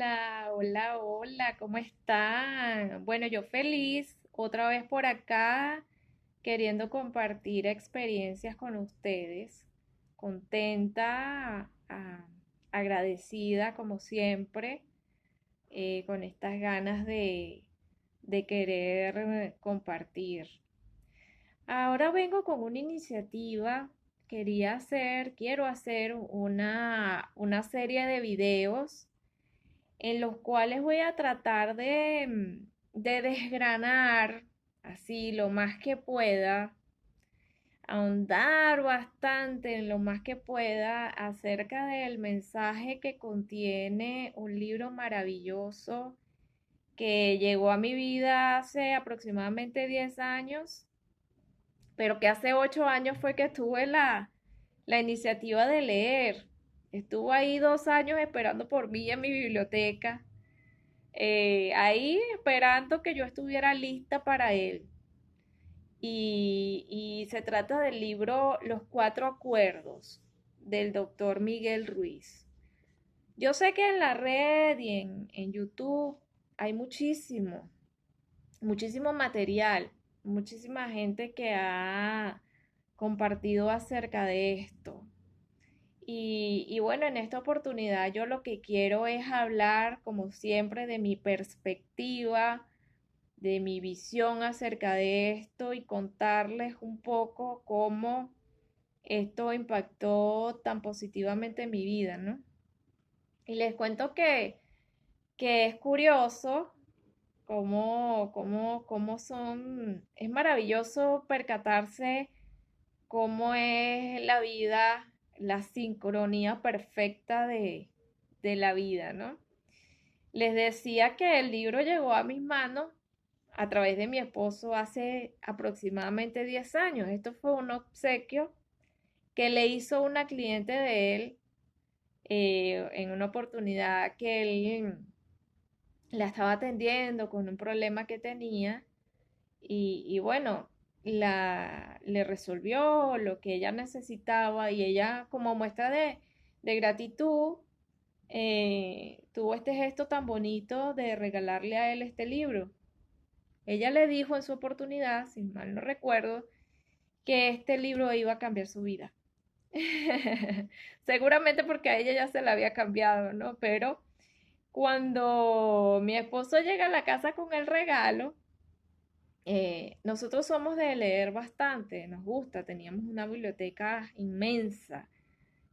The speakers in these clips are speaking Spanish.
Hola, ¿cómo están? Bueno, yo feliz otra vez por acá, queriendo compartir experiencias con ustedes, contenta, agradecida como siempre, con estas ganas de querer compartir. Ahora vengo con una iniciativa, quiero hacer una serie de videos en los cuales voy a tratar de desgranar así lo más que pueda, ahondar bastante en lo más que pueda acerca del mensaje que contiene un libro maravilloso que llegó a mi vida hace aproximadamente 10 años, pero que hace 8 años fue que tuve la iniciativa de leer. Estuvo ahí 2 años esperando por mí en mi biblioteca, ahí esperando que yo estuviera lista para él. Y se trata del libro Los Cuatro Acuerdos del doctor Miguel Ruiz. Yo sé que en la red y en YouTube hay muchísimo material, muchísima gente que ha compartido acerca de esto. Y bueno, en esta oportunidad yo lo que quiero es hablar, como siempre, de mi perspectiva, de mi visión acerca de esto y contarles un poco cómo esto impactó tan positivamente en mi vida, ¿no? Y les cuento que es curioso es maravilloso percatarse cómo es la vida, la sincronía perfecta de la vida, ¿no? Les decía que el libro llegó a mis manos a través de mi esposo hace aproximadamente 10 años. Esto fue un obsequio que le hizo una cliente de él, en una oportunidad que él la estaba atendiendo con un problema que tenía y bueno, le resolvió lo que ella necesitaba y ella como muestra de gratitud tuvo este gesto tan bonito de regalarle a él este libro. Ella le dijo en su oportunidad, si mal no recuerdo, que este libro iba a cambiar su vida. Seguramente porque a ella ya se la había cambiado, ¿no? Pero cuando mi esposo llega a la casa con el regalo, nosotros somos de leer bastante, nos gusta, teníamos una biblioteca inmensa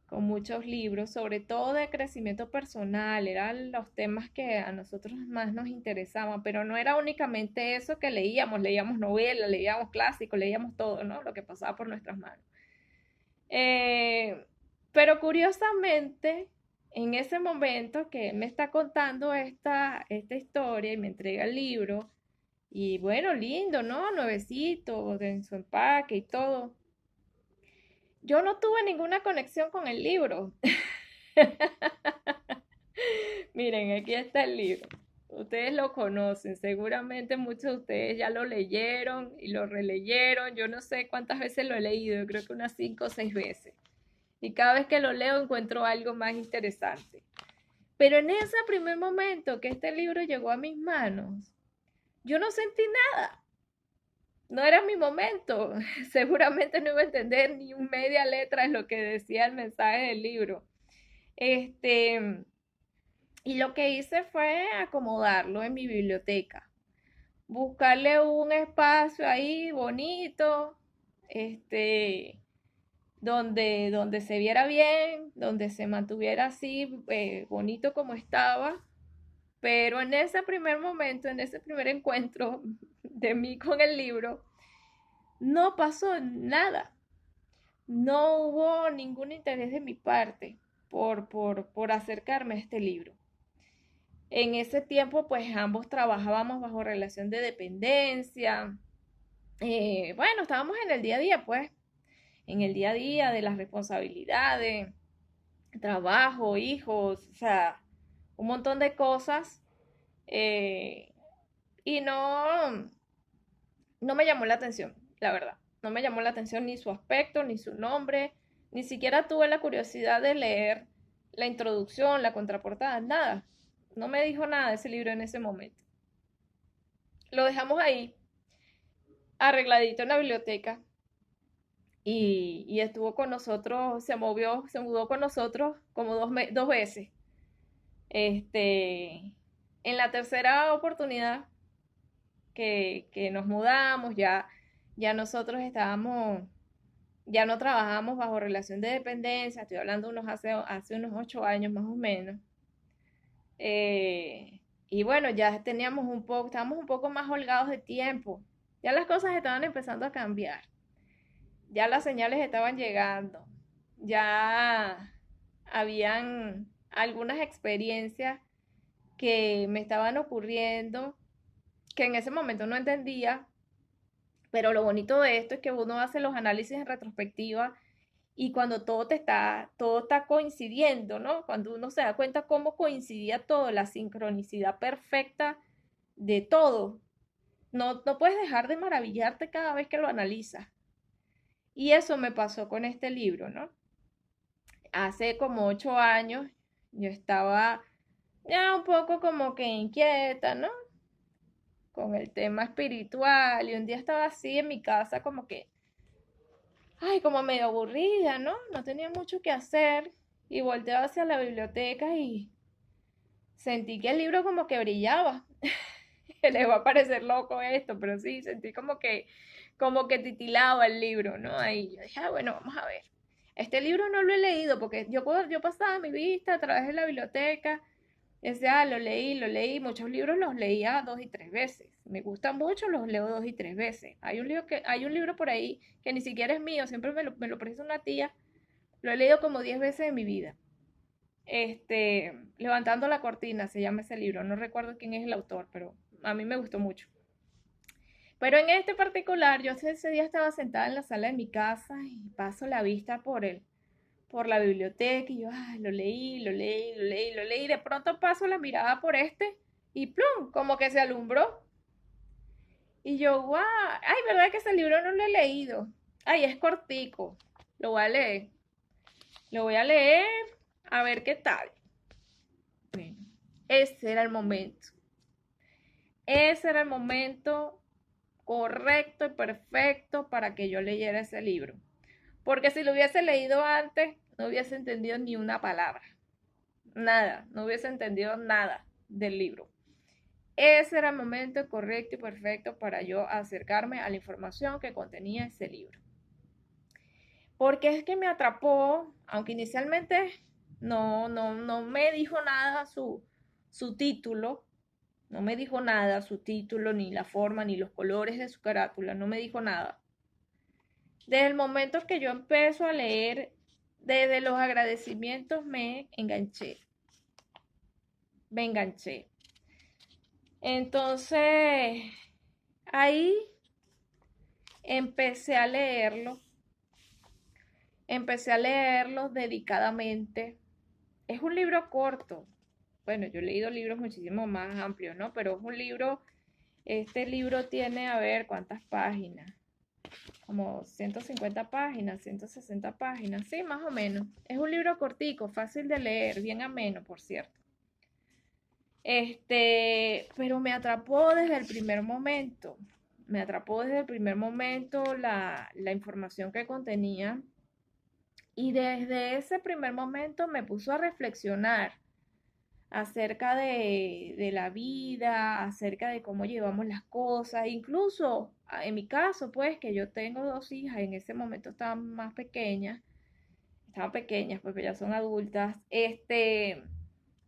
con muchos libros, sobre todo de crecimiento personal, eran los temas que a nosotros más nos interesaban, pero no era únicamente eso que leíamos novelas, leíamos clásicos, leíamos todo, ¿no? Lo que pasaba por nuestras manos. Eh, pero curiosamente, en ese momento que me está contando esta historia y me entrega el libro, y bueno, lindo, ¿no? Nuevecito, en su empaque y todo. Yo no tuve ninguna conexión con el libro. Miren, aquí está el libro. Ustedes lo conocen, seguramente muchos de ustedes ya lo leyeron y lo releyeron. Yo no sé cuántas veces lo he leído, yo creo que unas 5 o 6 veces. Y cada vez que lo leo encuentro algo más interesante. Pero en ese primer momento que este libro llegó a mis manos, yo no sentí nada. No era mi momento. Seguramente no iba a entender ni un media letra en lo que decía el mensaje del libro. Este, y lo que hice fue acomodarlo en mi biblioteca, buscarle un espacio ahí bonito, este, donde se viera bien, donde se mantuviera así bonito como estaba. Pero en ese primer momento, en ese primer encuentro de mí con el libro, no pasó nada. No hubo ningún interés de mi parte por acercarme a este libro. En ese tiempo, pues ambos trabajábamos bajo relación de dependencia. Bueno, estábamos en el día a día, pues, en el día a día de las responsabilidades, trabajo, hijos, o sea, un montón de cosas. eh, y no me llamó la atención, la verdad. No me llamó la atención ni su aspecto, ni su nombre, ni siquiera tuve la curiosidad de leer la introducción, la contraportada, nada. No me dijo nada de ese libro en ese momento. Lo dejamos ahí, arregladito en la biblioteca, y estuvo con nosotros, se mudó con nosotros como dos veces. Este, en la tercera oportunidad que nos mudamos, ya nosotros estábamos, ya no trabajamos bajo relación de dependencia, estoy hablando hace unos 8 años más o menos. Eh, y bueno, ya teníamos estábamos un poco más holgados de tiempo. Ya las cosas estaban empezando a cambiar. Ya las señales estaban llegando. Ya habían algunas experiencias que me estaban ocurriendo que en ese momento no entendía, pero lo bonito de esto es que uno hace los análisis en retrospectiva y cuando todo está coincidiendo, ¿no? Cuando uno se da cuenta cómo coincidía todo, la sincronicidad perfecta de todo, no puedes dejar de maravillarte cada vez que lo analizas. Y eso me pasó con este libro, ¿no? Hace como 8 años yo estaba ya un poco como que inquieta, ¿no? Con el tema espiritual y un día estaba así en mi casa como que, ay, como medio aburrida, ¿no? No tenía mucho que hacer y volteé hacia la biblioteca y sentí que el libro como que brillaba. Le va a parecer loco esto, pero sí, sentí como que titilaba el libro, ¿no? Ahí yo dije, ah, bueno, vamos a ver. Este libro no lo he leído porque yo pasaba mi vista a través de la biblioteca. Decía, ah, lo leí, muchos libros los leía 2 y 3 veces. Me gustan mucho, los leo 2 y 3 veces. Hay un libro por ahí que ni siquiera es mío, siempre me lo presta una tía. Lo he leído como 10 veces en mi vida. Levantando la cortina se llama ese libro. No recuerdo quién es el autor, pero a mí me gustó mucho. Pero en este particular, yo ese día estaba sentada en la sala de mi casa y paso la vista por la biblioteca y yo, ay, lo leí, lo leí, lo leí, lo leí. De pronto paso la mirada por este y plum, como que se alumbró. Y yo, guau, ay, ¿verdad que ese libro no lo he leído? Ay, es cortico, lo voy a leer. Lo voy a leer a ver qué tal. Bueno, ese era el momento. Ese era el momento correcto y perfecto para que yo leyera ese libro. Porque si lo hubiese leído antes, no hubiese entendido ni una palabra. Nada, no hubiese entendido nada del libro. Ese era el momento correcto y perfecto para yo acercarme a la información que contenía ese libro. Porque es que me atrapó, aunque inicialmente no me dijo nada su título, no me dijo nada su título, ni la forma, ni los colores de su carátula, no me dijo nada. Desde el momento que yo empiezo a leer, desde los agradecimientos me enganché. Me enganché. Entonces, ahí empecé a leerlo dedicadamente. Es un libro corto. Bueno, yo he leído libros muchísimo más amplios, ¿no? Pero es un libro, este libro tiene, a ver, ¿cuántas páginas? Como 150 páginas, 160 páginas, sí, más o menos. Es un libro cortico, fácil de leer, bien ameno, por cierto. Pero me atrapó desde el primer momento. Me atrapó desde el primer momento la información que contenía. Y desde ese primer momento me puso a reflexionar acerca de la vida, acerca de cómo llevamos las cosas, incluso en mi caso, pues que yo tengo 2 hijas, en ese momento estaban pequeñas, pues ya son adultas,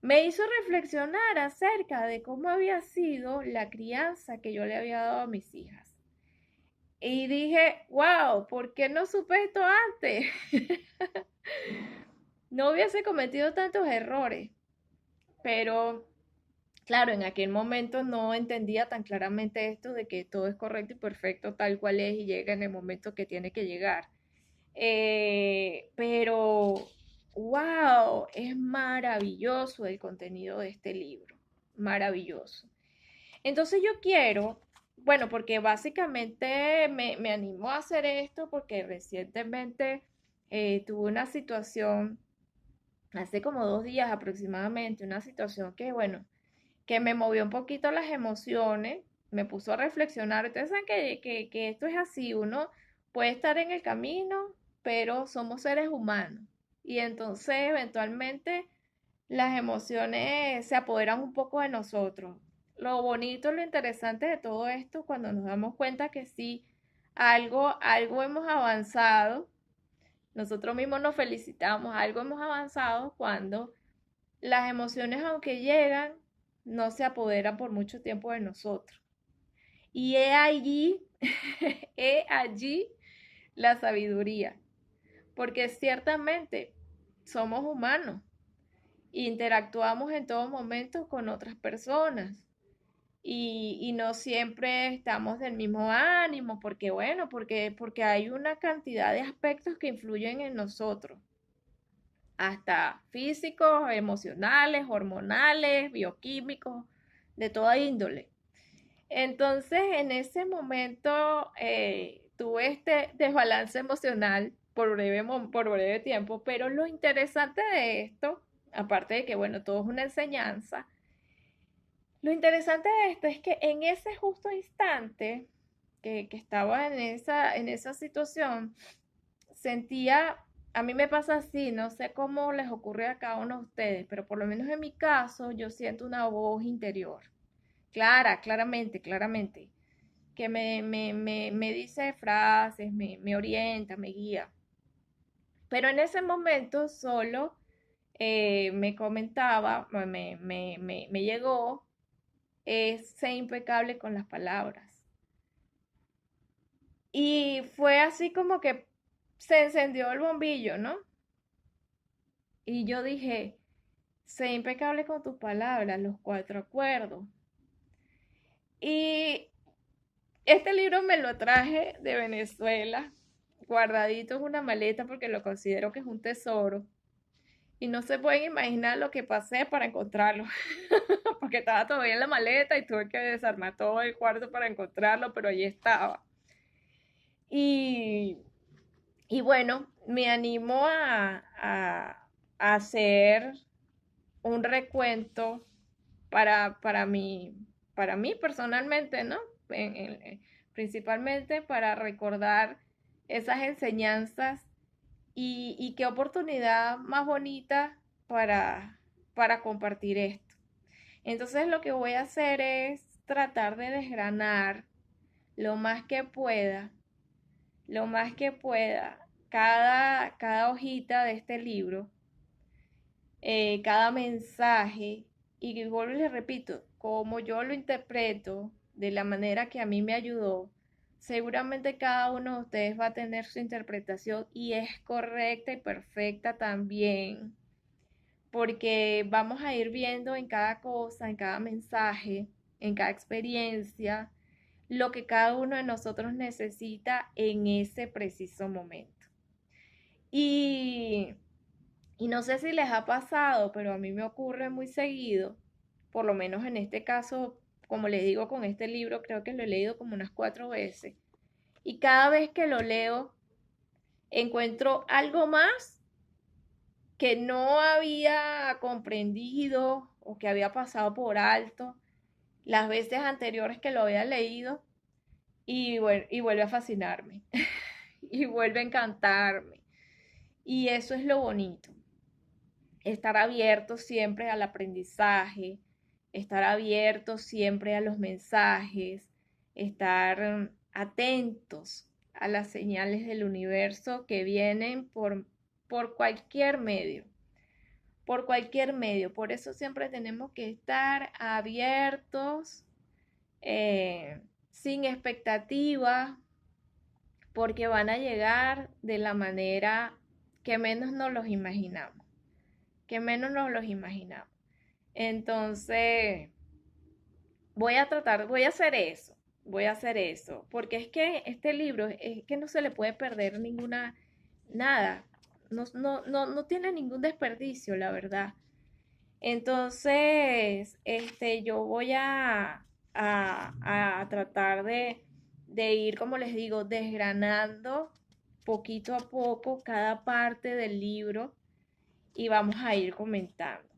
me hizo reflexionar acerca de cómo había sido la crianza que yo le había dado a mis hijas. Y dije, wow, ¿por qué no supe esto antes? No hubiese cometido tantos errores, pero claro, en aquel momento no entendía tan claramente esto de que todo es correcto y perfecto tal cual es y llega en el momento que tiene que llegar. Pero, wow, es maravilloso el contenido de este libro, maravilloso. Entonces yo quiero, bueno, porque básicamente me animó a hacer esto porque recientemente tuve una situación, hace como 2 días aproximadamente, una situación que, bueno, que me movió un poquito las emociones, me puso a reflexionar. Ustedes saben que esto es así, uno puede estar en el camino, pero somos seres humanos. Y entonces eventualmente las emociones se apoderan un poco de nosotros. Lo bonito, lo interesante de todo esto, cuando nos damos cuenta que sí, algo hemos avanzado, nosotros mismos nos felicitamos, algo hemos avanzado cuando las emociones, aunque llegan, no se apoderan por mucho tiempo de nosotros. Y he allí, he allí la sabiduría, porque ciertamente somos humanos, interactuamos en todo momento con otras personas y no siempre estamos del mismo ánimo, porque bueno, porque hay una cantidad de aspectos que influyen en nosotros, hasta físicos, emocionales, hormonales, bioquímicos, de toda índole. Entonces, en ese momento tuve este desbalance emocional por breve tiempo, pero lo interesante de esto, aparte de que, bueno, todo es una enseñanza, lo interesante de esto es que en ese justo instante que estaba en esa situación, sentía, a mí me pasa así, no sé cómo les ocurre a cada uno de ustedes, pero por lo menos en mi caso, yo siento una voz interior, claramente, que me dice frases, me orienta, me guía. Pero en ese momento solo me comentaba, me llegó, sé impecable con las palabras. Y fue así como que se encendió el bombillo, ¿no? Y yo dije, sé impecable con tus palabras, los cuatro acuerdos. Y este libro me lo traje de Venezuela, guardadito en una maleta porque lo considero que es un tesoro. Y no se pueden imaginar lo que pasé para encontrarlo, porque estaba todavía en la maleta y tuve que desarmar todo el cuarto para encontrarlo, pero allí estaba. Y, y bueno, me animo a hacer un recuento para mí personalmente, ¿no? Principalmente para recordar esas enseñanzas y qué oportunidad más bonita para compartir esto. Entonces lo que voy a hacer es tratar de desgranar lo más que pueda, lo más que pueda, cada hojita de este libro, cada mensaje, y vuelvo y les repito, como yo lo interpreto, de la manera que a mí me ayudó, seguramente cada uno de ustedes va a tener su interpretación y es correcta y perfecta también, porque vamos a ir viendo en cada cosa, en cada mensaje, en cada experiencia, lo que cada uno de nosotros necesita en ese preciso momento. Y y no sé si les ha pasado, pero a mí me ocurre muy seguido, por lo menos en este caso, como les digo con este libro, creo que lo he leído como unas 4 veces. Y cada vez que lo leo, encuentro algo más que no había comprendido o que había pasado por alto las veces anteriores que lo había leído y vuelve a fascinarme y vuelve a encantarme. Y eso es lo bonito. Estar abierto siempre al aprendizaje, estar abierto siempre a los mensajes, estar atentos a las señales del universo que vienen por cualquier medio, por cualquier medio. Por eso siempre tenemos que estar abiertos, sin expectativa, porque van a llegar de la manera que menos nos los imaginamos, que menos nos los imaginamos. Entonces, voy a hacer eso, porque es que este libro es que no se le puede perder nada, no tiene ningún desperdicio, la verdad. Entonces, yo voy a tratar de ir, como les digo, desgranando poquito a poco cada parte del libro y vamos a ir comentando.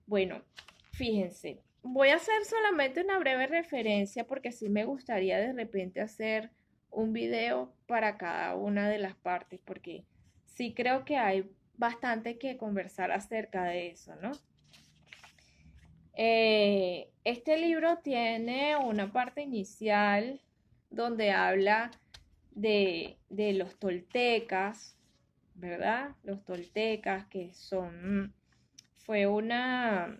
Bueno, fíjense, Voy a hacer solamente una breve referencia porque sí me gustaría de repente hacer un video para cada una de las partes, porque sí creo que hay bastante que conversar acerca de eso, ¿no? Este libro tiene una parte inicial donde habla de los toltecas, ¿verdad? Los toltecas que fue una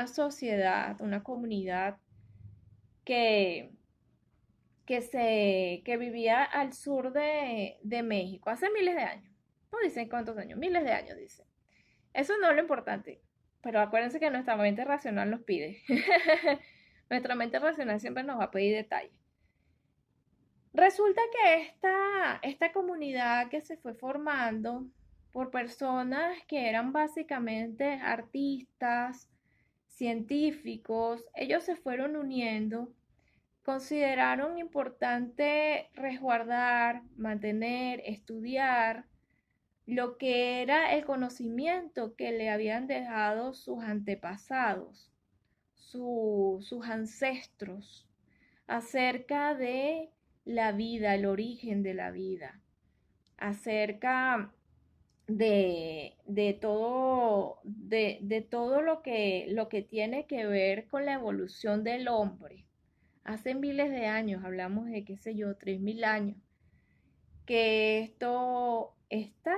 sociedad, una comunidad que, que vivía al sur de México hace miles de años. No dicen cuántos años, miles de años, dicen. Eso no es lo importante, pero acuérdense que nuestra mente racional nos pide. Nuestra mente racional siempre nos va a pedir detalles. Resulta que esta comunidad que se fue formando por personas que eran básicamente artistas, científicos, ellos se fueron uniendo, consideraron importante resguardar, mantener, estudiar lo que era el conocimiento que le habían dejado sus antepasados, sus ancestros, acerca de la vida, el origen de la vida, acerca de todo lo que tiene que ver con la evolución del hombre. Hace miles de años, hablamos de, qué sé yo, 3000 años, que esto está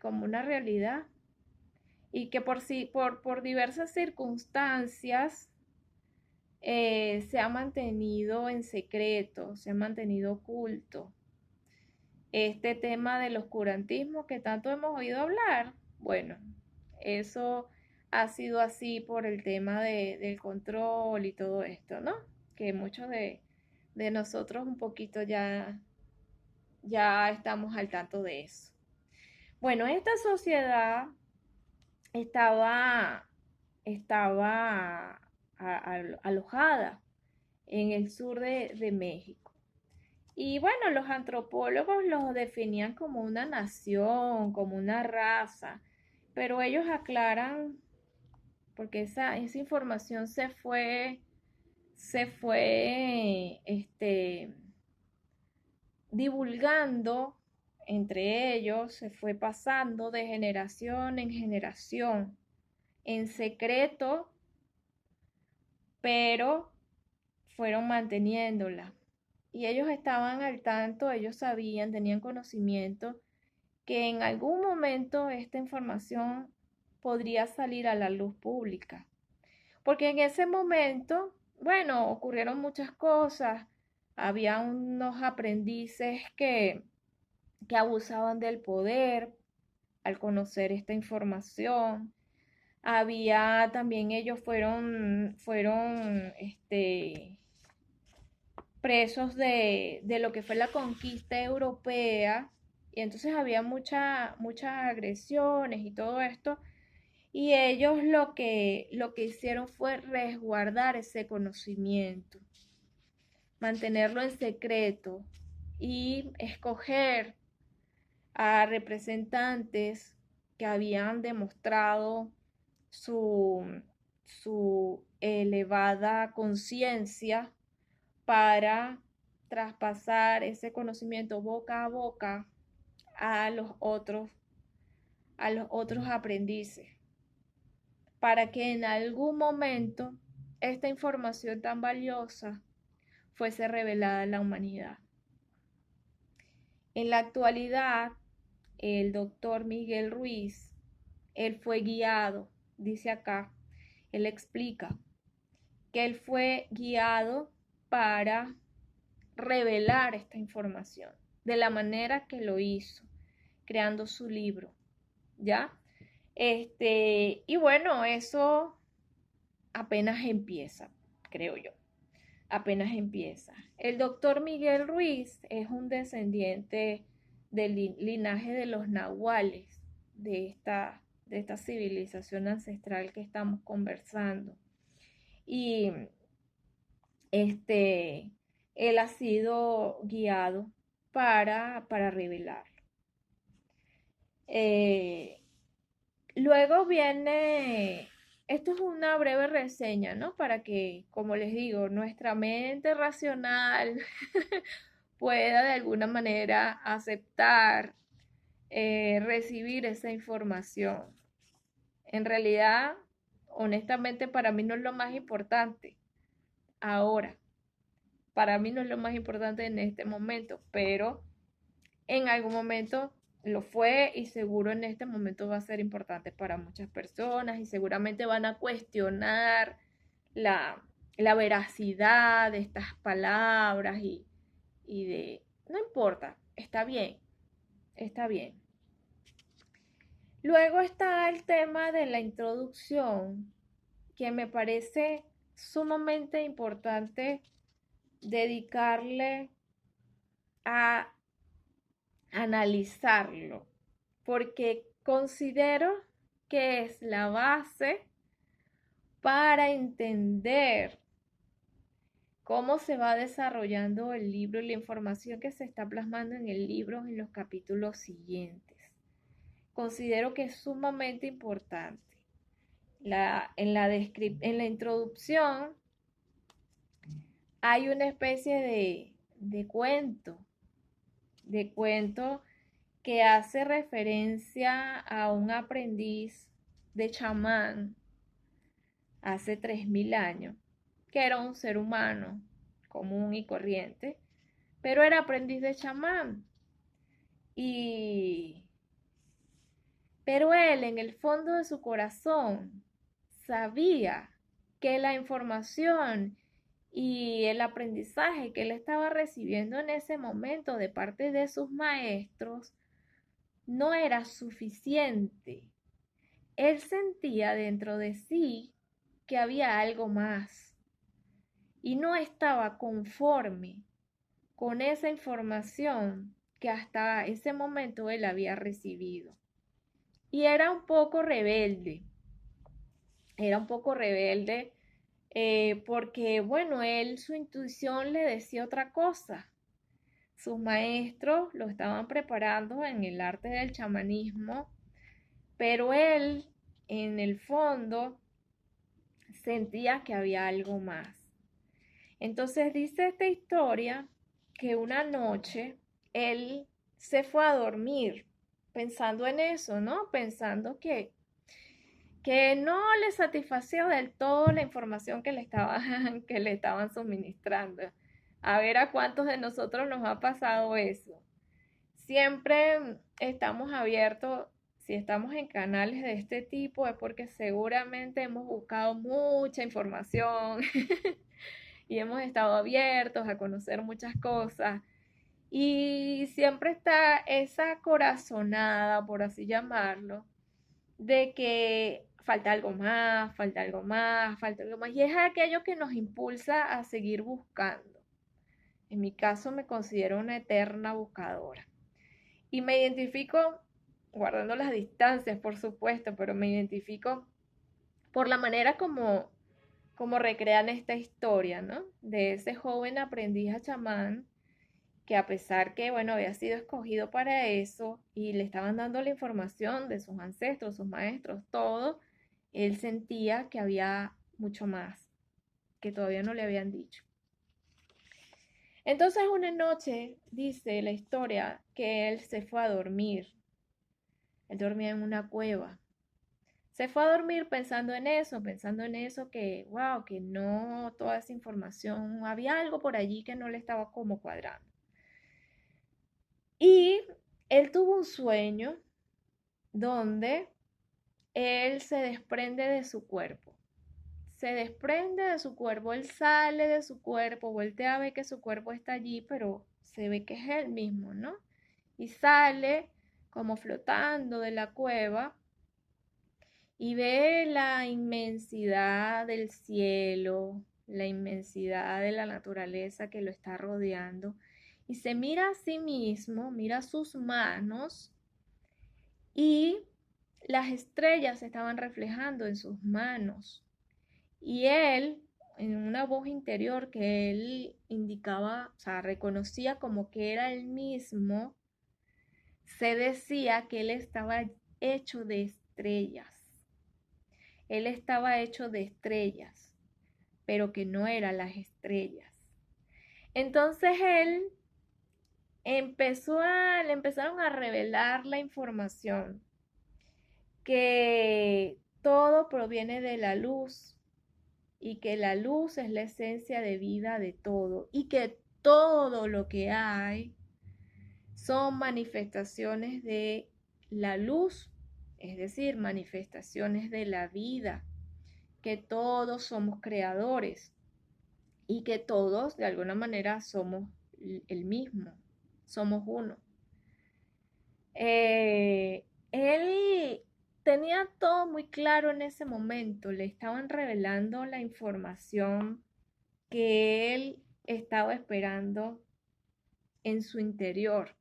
como una realidad y que por diversas circunstancias se ha mantenido en secreto, se ha mantenido oculto. Este tema del oscurantismo que tanto hemos oído hablar, bueno, eso ha sido así por el tema del control y todo esto, ¿no? Que muchos de nosotros un poquito ya estamos al tanto de eso. Bueno, esta sociedad estaba, estaba alojada en el sur de México. Y bueno, los antropólogos los definían como una nación, como una raza, pero ellos aclaran, porque esa información se fue divulgando entre ellos, se fue pasando de generación en generación, en secreto, pero fueron manteniéndola. Y ellos estaban al tanto, ellos sabían, tenían conocimiento que en algún momento esta información podría salir a la luz pública. Porque en ese momento, bueno, ocurrieron muchas cosas. Había unos aprendices que abusaban del poder al conocer esta información. Había también ellos fueron presos de lo que fue la conquista europea, y entonces había muchas agresiones y todo esto, y ellos lo que hicieron fue resguardar ese conocimiento, mantenerlo en secreto y escoger a representantes que habían demostrado su, su elevada conciencia para traspasar ese conocimiento boca a boca a los otros aprendices, para que en algún momento esta información tan valiosa fuese revelada a la humanidad. En la actualidad, el doctor Miguel Ruiz, él fue guiado, dice acá, él explica que él fue guiado para revelar esta información de la manera que lo hizo, creando su libro, ¿ya? Y bueno, eso apenas empieza, creo yo, apenas empieza. El doctor Miguel Ruiz es un descendiente del linaje de los nahuales, de esta civilización ancestral que estamos conversando. Y él ha sido guiado para revelar. Luego viene esto es una breve reseña, ¿no? Para que, como les digo, nuestra mente racional pueda de alguna manera aceptar, recibir esa información. En realidad, honestamente, para mí no es lo más importante ahora. Para mí no es lo más importante en este momento, pero en algún momento lo fue y seguro en este momento va a ser importante para muchas personas y seguramente van a cuestionar la, la veracidad de estas palabras y de, no importa, está bien, está bien. Luego está el tema de la introducción, que me parece sumamente importante dedicarle a analizarlo, porque considero que es la base para entender cómo se va desarrollando el libro y la información que se está plasmando en el libro en los capítulos siguientes. Considero que es sumamente importante. En la introducción hay una especie de cuento que hace referencia a un aprendiz de chamán hace 3000 años, que era un ser humano común y corriente, pero era aprendiz de chamán. Y pero él en el fondo de su corazón sabía que la información y el aprendizaje que él estaba recibiendo en ese momento de parte de sus maestros no era suficiente. Él sentía dentro de sí que había algo más y no estaba conforme con esa información que hasta ese momento él había recibido. Y era un poco rebelde porque, bueno, él, su intuición le decía otra cosa. Sus maestros lo estaban preparando en el arte del chamanismo, pero él, en el fondo, sentía que había algo más. Entonces dice esta historia que una noche él se fue a dormir pensando en eso, ¿no? Pensando que no le satisfacía del todo la información que le estaban suministrando. A ver a cuántos de nosotros nos ha pasado eso. Siempre estamos abiertos, si estamos en canales de este tipo es porque seguramente hemos buscado mucha información y hemos estado abiertos a conocer muchas cosas. Y siempre está esa corazonada, por así llamarlo, de que falta algo más, falta algo más, falta algo más. Y es aquello que nos impulsa a seguir buscando. En mi caso me considero una eterna buscadora. Y me identifico, guardando las distancias, por supuesto, pero me identifico por la manera como recrean esta historia, ¿no? De ese joven aprendiz a chamán que a pesar que, bueno, había sido escogido para eso y le estaban dando la información de sus ancestros, sus maestros, todo, él sentía que había mucho más, que todavía no le habían dicho. Entonces una noche, dice la historia, que él se fue a dormir. Él dormía en una cueva. Se fue a dormir pensando en eso, que, wow, que no, toda esa información, había algo por allí que no le estaba como cuadrando. Y él tuvo un sueño donde él se desprende de su cuerpo. Se desprende de su cuerpo, él sale de su cuerpo, voltea a ver que su cuerpo está allí, pero se ve que es él mismo, ¿no? Y sale como flotando de la cueva y ve la inmensidad del cielo, la inmensidad de la naturaleza que lo está rodeando. Y se mira a sí mismo, mira sus manos y las estrellas se estaban reflejando en sus manos. Y él, en una voz interior que él indicaba, o sea, reconocía como que era él mismo, se decía que él estaba hecho de estrellas. él estaba hecho de estrellas, pero que no eran las estrellas. Entonces él le empezaron a revelar la información que todo proviene de la luz y que la luz es la esencia de vida de todo y que todo lo que hay son manifestaciones de la luz, es decir, manifestaciones de la vida, que todos somos creadores y que todos de alguna manera somos el mismo, somos uno. Él tenía todo muy claro en ese momento, le estaban revelando la información que él estaba esperando en su interior.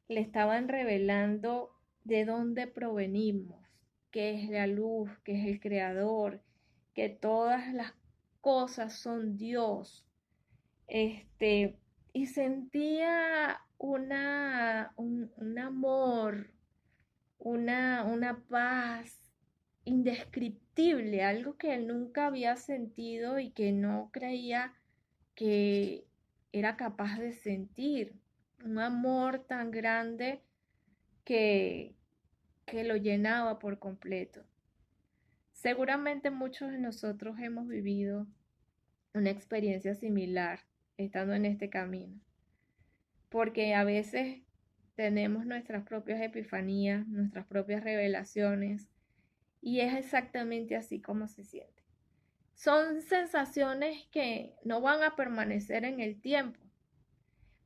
Le estaban revelando de dónde provenimos, qué es la luz, qué es el creador, que todas las cosas son Dios. Y sentía un amor, una paz indescriptible, algo que él nunca había sentido y que no creía que era capaz de sentir. Un amor tan grande que, que lo llenaba por completo. Seguramente muchos de nosotros hemos vivido una experiencia similar estando en este camino, porque a veces tenemos nuestras propias epifanías, nuestras propias revelaciones, y es exactamente así como se siente. Son sensaciones que no van a permanecer en el tiempo,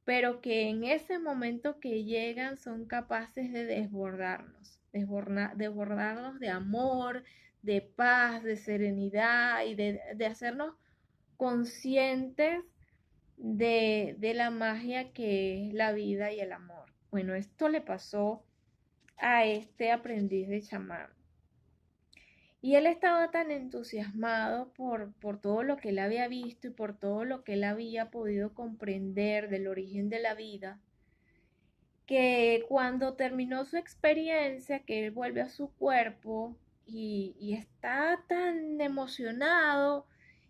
pero que en ese momento que llegan son capaces de desbordarnos de amor, de paz, de serenidad y de hacernos conscientes de la magia que es la vida y el amor. Bueno, esto le pasó a este aprendiz de chamán. Y él estaba tan entusiasmado por todo lo que él había visto y por todo lo que él había podido comprender del origen de la vida, que cuando terminó su experiencia, que él vuelve a su cuerpo y está tan emocionado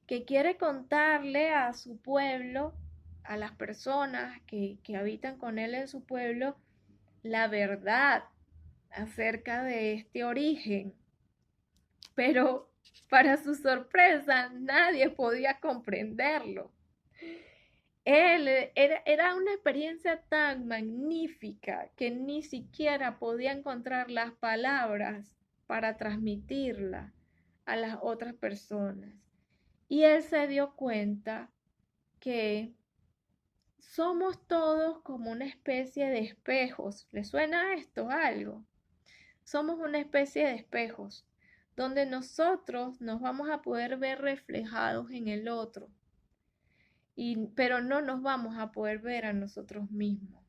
que quiere contarle a su pueblo, a las personas que habitan con él en su pueblo, la verdad acerca de este origen. Pero para su sorpresa, nadie podía comprenderlo. Era una experiencia tan magnífica que ni siquiera podía encontrar las palabras para transmitirla a las otras personas. Y él se dio cuenta que somos todos como una especie de espejos. ¿Le suena esto algo? Somos una especie de espejos donde nosotros nos vamos a poder ver reflejados en el otro, pero no nos vamos a poder ver a nosotros mismos.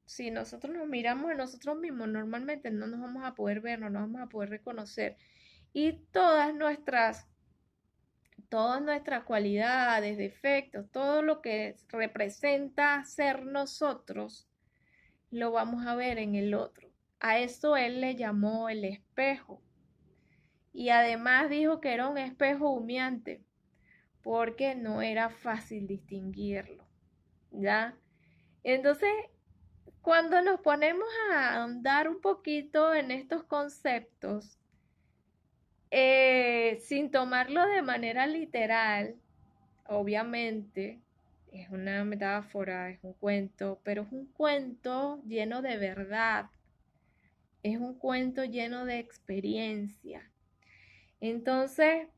Si nosotros nos miramos a nosotros mismos, normalmente no nos vamos a poder ver, no nos vamos a poder reconocer. Y todas nuestras cualidades, defectos, todo lo que representa ser nosotros, lo vamos a ver en el otro. A eso él le llamó el espejo. Y además dijo que era un espejo humeante, porque no era fácil distinguirlo, ¿ya? Entonces, cuando nos ponemos a ahondar un poquito en estos conceptos, sin tomarlo de manera literal, obviamente, es una metáfora, es un cuento, pero es un cuento lleno de verdad, es un cuento lleno de experiencia. Entonces,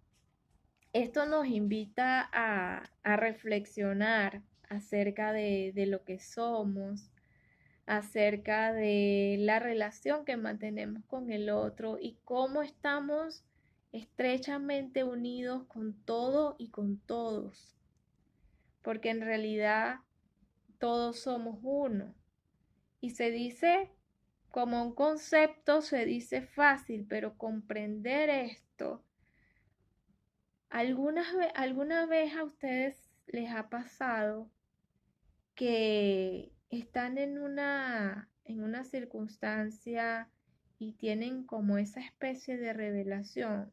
esto nos invita a reflexionar acerca de lo que somos, acerca de la relación que mantenemos con el otro y cómo estamos estrechamente unidos con todo y con todos, porque en realidad todos somos uno. Y se dice, como un concepto, se dice fácil, pero comprender esto, ¿alguna vez a ustedes les ha pasado que están en una circunstancia y tienen como esa especie de revelación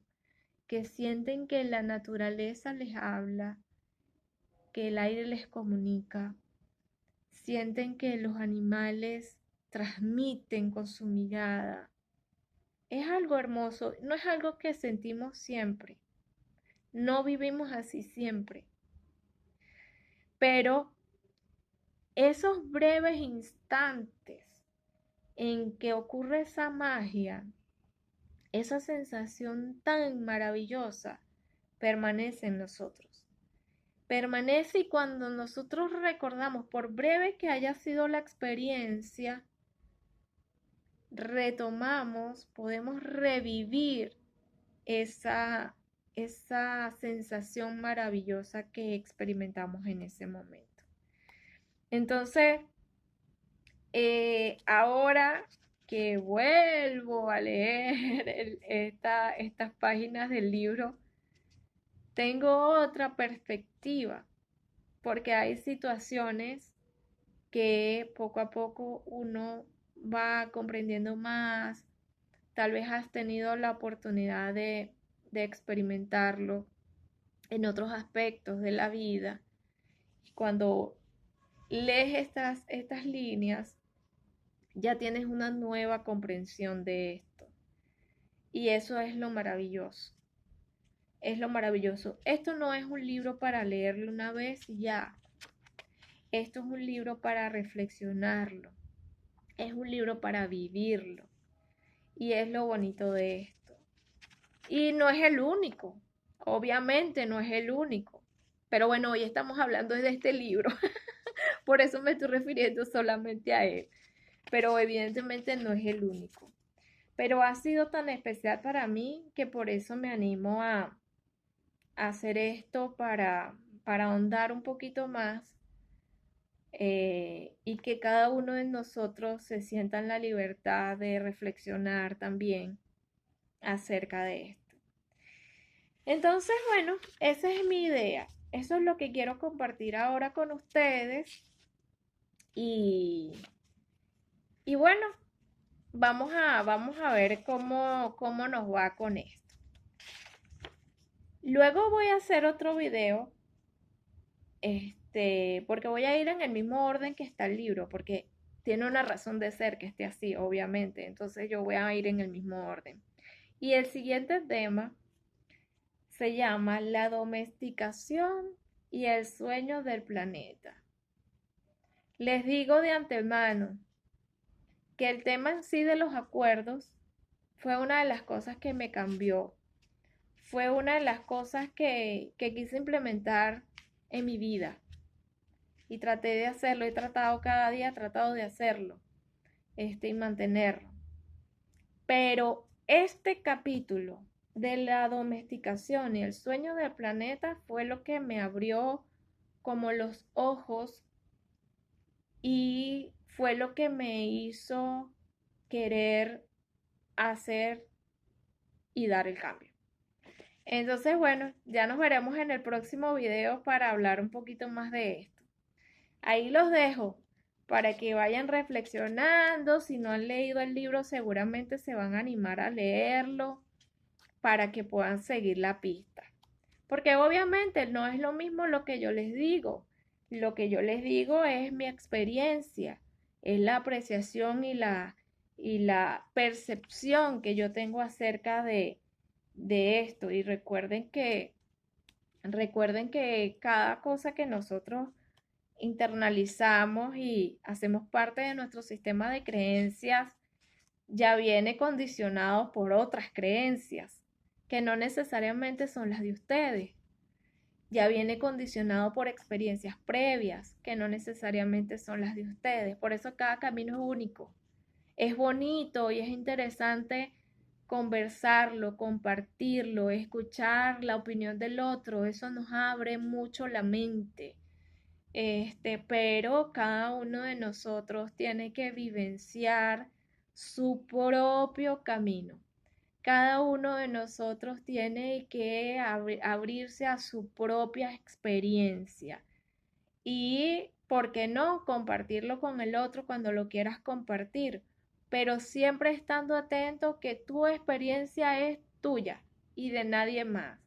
que sienten que la naturaleza les habla, que el aire les comunica, sienten que los animales transmiten con su mirada. Es algo hermoso, no es algo que sentimos siempre, no vivimos así siempre, pero esos breves instantes en que ocurre esa magia, esa sensación tan maravillosa, permanece en nosotros. Permanece y cuando nosotros recordamos, por breve que haya sido la experiencia, retomamos, podemos revivir esa sensación maravillosa que experimentamos en ese momento. Entonces, ahora que vuelvo a leer estas páginas del libro, tengo otra perspectiva, porque hay situaciones que poco a poco uno va comprendiendo más, tal vez has tenido la oportunidad de experimentarlo en otros aspectos de la vida. Cuando lees estas líneas, ya tienes una nueva comprensión de esto. Y eso es lo maravilloso. Es lo maravilloso. Esto no es un libro para leerlo una vez y ya. Esto es un libro para reflexionarlo. Es un libro para vivirlo. Y es lo bonito de esto. Y no es el único. Obviamente no es el único. Pero bueno, hoy estamos hablando de este libro. Por eso me estoy refiriendo solamente a él. Pero evidentemente no es el único. Pero ha sido tan especial para mí que por eso me animo a hacer esto para ahondar un poquito más y que cada uno de nosotros se sienta en la libertad de reflexionar también acerca de esto. Entonces, bueno, esa es mi idea. Eso es lo que quiero compartir ahora con ustedes. Y bueno, vamos a ver cómo nos va con esto. Luego voy a hacer otro video, porque voy a ir en el mismo orden que está el libro, porque tiene una razón de ser que esté así, obviamente. Entonces yo voy a ir en el mismo orden. Y el siguiente tema se llama La domesticación y el sueño del planeta. Les digo de antemano que el tema en sí de los acuerdos fue una de las cosas que me cambió. Fue una de las cosas que quise implementar en mi vida. Y traté de hacerlo, he tratado cada día, he tratado de hacerlo, y mantenerlo. Pero este capítulo de la domesticación y el sueño del planeta fue lo que me abrió como los ojos y fue lo que me hizo querer hacer y dar el cambio. Entonces, bueno, ya nos veremos en el próximo video para hablar un poquito más de esto. Ahí los dejo para que vayan reflexionando. Si no han leído el libro, seguramente se van a animar a leerlo para que puedan seguir la pista. Porque obviamente no es lo mismo lo que yo les digo. Lo que yo les digo es mi experiencia, es la apreciación y la percepción que yo tengo acerca de esto. Y recuerden que cada cosa que nosotros internalizamos y hacemos parte de nuestro sistema de creencias ya viene condicionado por otras creencias que no necesariamente son las de ustedes. Ya viene condicionado por experiencias previas que no necesariamente son las de ustedes. Por eso cada camino es único. Es bonito y es interesante conversarlo, compartirlo, escuchar la opinión del otro. Eso nos abre mucho la mente. Pero cada uno de nosotros tiene que vivenciar su propio camino. Cada uno de nosotros tiene que abrirse a su propia experiencia y, ¿por qué no?, compartirlo con el otro cuando lo quieras compartir, pero siempre estando atento que tu experiencia es tuya, y de nadie más.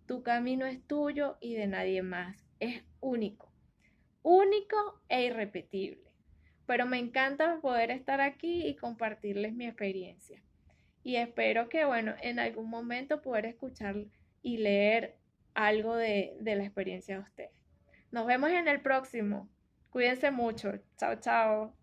Tu camino es tuyo y de nadie más. Es único, único e irrepetible. Pero me encanta poder estar aquí y compartirles mi experiencia. Y espero que, bueno, en algún momento poder escuchar y leer algo de la experiencia de ustedes. Nos vemos en el próximo. Cuídense mucho. Chao, chao.